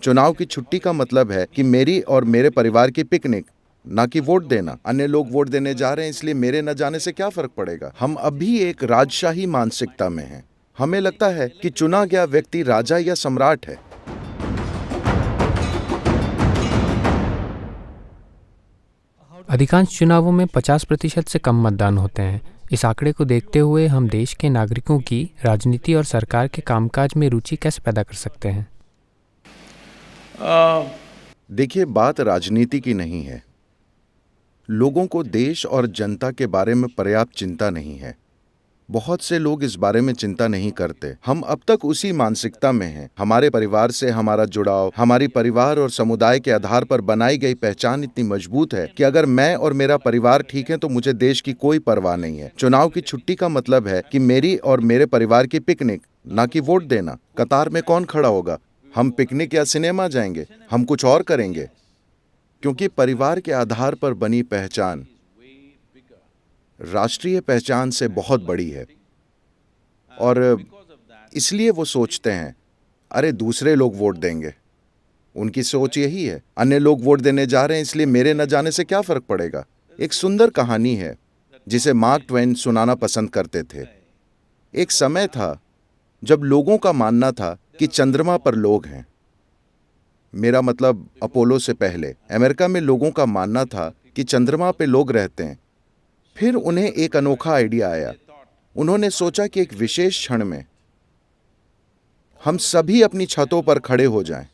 चुनाव की छुट्टी का मतलब है कि मेरी और मेरे परिवार की पिकनिक, ना कि वोट देना। अन्य लोग वोट देने जा रहे हैं, इसलिए मेरे न जाने से क्या फर्क पड़ेगा। हम अभी एक राजशाही मानसिकता में हैं। हमें लगता है कि चुना गया व्यक्ति राजा या सम्राट है। अधिकांश चुनावों में 50% से कम मतदान होते हैं। इस आंकड़े को देखते हुए हम देश के नागरिकों की राजनीति और सरकार के कामकाज में रुचि कैसे पैदा कर सकते हैं? देखिए, बात राजनीति की नहीं है। लोगों को देश और जनता के बारे में पर्याप्त चिंता नहीं है। बहुत से लोग इस बारे में चिंता नहीं करते। हम अब तक उसी मानसिकता में हैं। हमारे परिवार से हमारा जुड़ाव, हमारी परिवार और समुदाय के आधार पर बनाई गई पहचान इतनी मजबूत है कि अगर मैं और मेरा परिवार ठीक है तो मुझे देश की कोई परवाह नहीं है। चुनाव की छुट्टी का मतलब है कि मेरी और मेरे परिवार की पिकनिक, ना कि वोट देना। कतार में कौन खड़ा होगा? हम पिकनिक या सिनेमा जाएंगे? हम कुछ और करेंगे? क्योंकि परिवार के आधार पर बनी पहचान राष्ट्रीय पहचान से बहुत बड़ी है। और इसलिए वो सोचते हैं, अरे दूसरे लोग वोट देंगे। उनकी सोच यही है, अन्य लोग वोट देने जा रहे हैं, इसलिए मेरे न जाने से क्या फर्क पड़ेगा। एक सुंदर कहानी है जिसे मार्क ट्वेन सुनाना पसंद करते थे। एक समय था जब लोगों का मानना था कि चंद्रमा पर लोग हैं। मेरा मतलब अपोलो से पहले अमेरिका में लोगों का मानना था कि चंद्रमा पे लोग रहते हैं। फिर उन्हें एक अनोखा आइडिया आया। उन्होंने सोचा कि एक विशेष क्षण में हम सभी अपनी छतों पर खड़े हो जाएं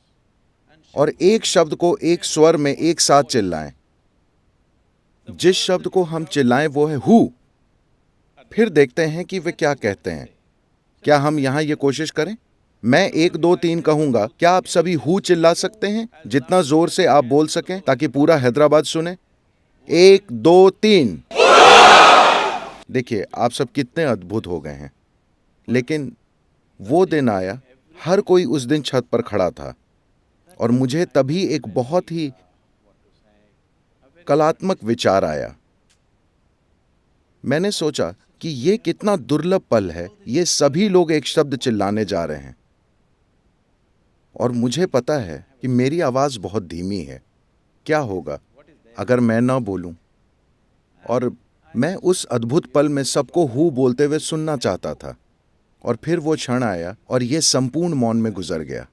और एक शब्द को एक स्वर में एक साथ चिल्लाएं। जिस शब्द को हम चिल्लाएं वो है हु। फिर देखते हैं कि वे क्या कहते हैं। क्या हम यहां ये कोशिश करें? मैं 1 2 3 कहूंगा, क्या आप सभी हु चिल्ला सकते हैं? जितना जोर से आप बोल सकें ताकि पूरा हैदराबाद सुने। 1 2 3। देखिए, आप सब कितने अद्भुत हो गए हैं। लेकिन वो दिन आया, हर कोई उस दिन छत पर खड़ा था और मुझे तभी एक बहुत ही कलात्मक विचार आया। मैंने सोचा कि ये कितना दुर्लभ पल है। ये सभी लोग एक शब्द चिल्लाने जा रहे हैं और मुझे पता है कि मेरी आवाज बहुत धीमी है। क्या होगा अगर मैं ना बोलूं? और मैं उस अद्भुत पल में सबको हु बोलते हुए सुनना चाहता था। और फिर वो क्षण आया और ये संपूर्ण मौन में गुजर गया।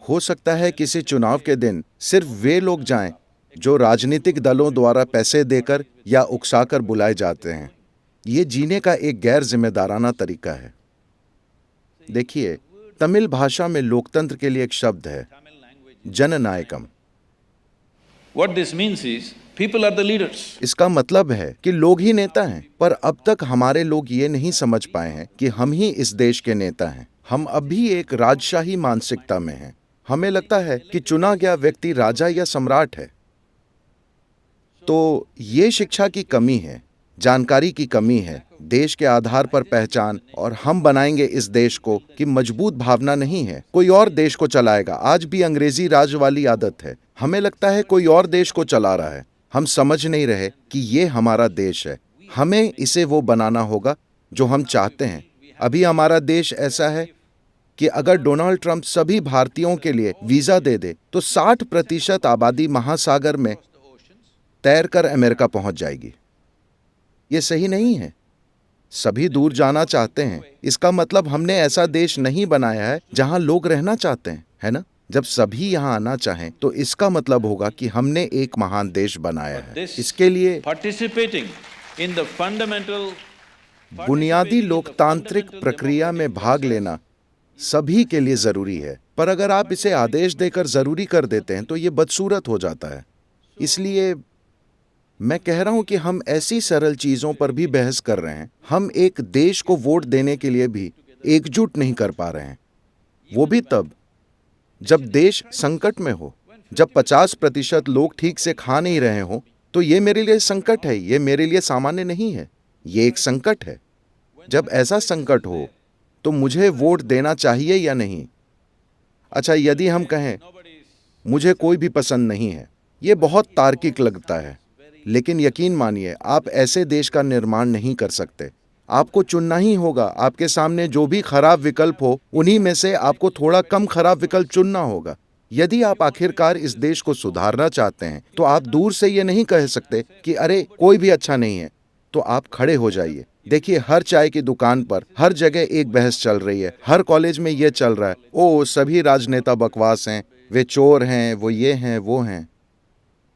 हो सकता है किसी चुनाव के दिन सिर्फ वे लोग जाएं जो राजनीतिक दलों द्वारा पैसे देकर या उकसाकर बुलाए जाते हैं। ये जीने का एक गैर जिम्मेदाराना तरीका है। देखिए, तमिल भाषा में लोकतंत्र के लिए एक शब्द है, जननायकम। What this means is, people are the leaders. इसका मतलब है कि लोग ही नेता हैं। पर अब तक हमारे लोग ये नहीं समझ पाए हैं कि हम ही इस देश के नेता हैं। हम अभी एक राजशाही मानसिकता में हैं। हमें लगता है कि चुना गया व्यक्ति राजा या सम्राट है। तो ये शिक्षा की कमी है, जानकारी की कमी है, देश के आधार पर पहचान, और हम बनाएंगे इस देश को कि मजबूत भावना नहीं है। कोई और देश को चलाएगा। आज भी अंग्रेजी राज वाली आदत है। हमें लगता है कोई और देश को चला रहा है। हम समझ नहीं रहे कि ये हमारा देश है। हमें इसे वो बनाना होगा जो हम चाहते हैं। अभी हमारा देश ऐसा है कि अगर डोनाल्ड ट्रंप सभी भारतीयों के लिए वीजा दे दे तो 60% आबादी महासागर में तैरकर अमेरिका पहुंच जाएगी। ये सही नहीं है। सभी दूर जाना चाहते हैं। इसका मतलब हमने ऐसा देश नहीं बनाया है जहां लोग रहना चाहते हैं, है ना? जब सभी यहां आना चाहें तो इसका मतलब होगा कि हमने एक महान देश बनाया है। इसके लिए बुनियादी लोकतांत्रिक प्रक्रिया में भाग लेना सभी के लिए जरूरी है। पर अगर आप इसे आदेश देकर जरूरी कर देते हैं तो ये बदसूरत हो जाता है। इसलिए मैं कह रहा हूं कि हम ऐसी सरल चीजों पर भी बहस कर रहे हैं। हम एक देश को वोट देने के लिए भी एकजुट नहीं कर पा रहे हैं। वो भी तब जब देश संकट में हो, जब 50% लोग ठीक से खा नहीं रहे हो। तो ये मेरे लिए संकट है। ये मेरे लिए सामान्य नहीं है। ये एक संकट है। जब ऐसा संकट हो तो मुझे वोट देना चाहिए या नहीं? अच्छा, यदि हम कहें मुझे कोई भी पसंद नहीं है, ये बहुत तार्किक लगता है। लेकिन यकीन मानिए, आप ऐसे देश का निर्माण नहीं कर सकते। आपको चुनना ही होगा। आपके सामने जो भी खराब विकल्प हो, उन्हीं में से आपको थोड़ा कम खराब विकल्प चुनना होगा। यदि आप आखिरकार इस देश को सुधारना चाहते हैं, तो आप दूर से ये नहीं कह सकते कि अरे कोई भी अच्छा नहीं है। तो आप खड़े हो जाइए। देखिए, हर चाय की दुकान पर हर जगह एक बहस चल रही है, हर कॉलेज में ये चल रहा है, ओ सभी राजनेता बकवास हैं, वे चोर हैं, वो ये हैं, वो हैं।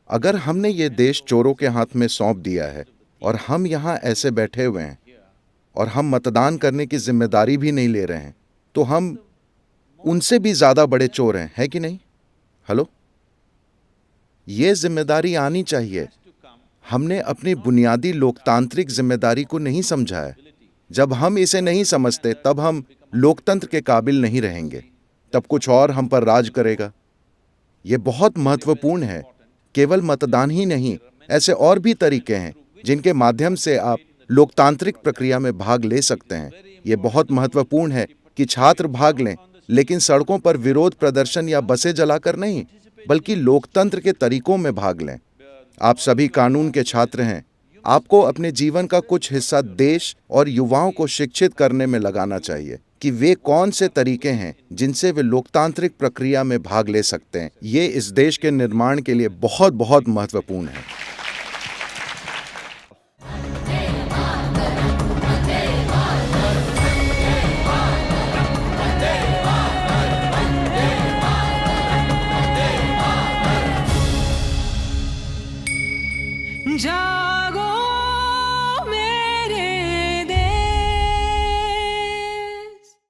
अगर हमने ये देश चोरों के हाथ में सौंप दिया है और हम यहाँ ऐसे बैठे हुए हैं और हम मतदान करने की जिम्मेदारी भी नहीं ले रहे हैं, तो हम उनसे भी ज्यादा बड़े चोर हैं, है कि नहीं? हेलो, ये जिम्मेदारी आनी चाहिए। हमने अपनी बुनियादी लोकतांत्रिक जिम्मेदारी को नहीं समझा है। जब हम इसे नहीं समझते, तब हम लोकतंत्र के काबिल नहीं रहेंगे। तब कुछ और हम पर राज करेगा। ये बहुत महत्वपूर्ण है। केवल मतदान ही नहीं, ऐसे और भी तरीके हैं जिनके माध्यम से आप लोकतांत्रिक प्रक्रिया में भाग ले सकते हैं। ये बहुत महत्वपूर्ण है कि छात्र भाग लें, लेकिन सड़कों पर विरोध प्रदर्शन या बसें जलाकर नहीं, बल्कि लोकतंत्र के तरीकों में भाग लें। आप सभी कानून के छात्र हैं। आपको अपने जीवन का कुछ हिस्सा देश और युवाओं को शिक्षित करने में लगाना चाहिए कि वे कौन से तरीके हैं जिनसे वे लोकतांत्रिक प्रक्रिया में भाग ले सकते हैं। ये इस देश के निर्माण के लिए बहुत बहुत महत्वपूर्ण है।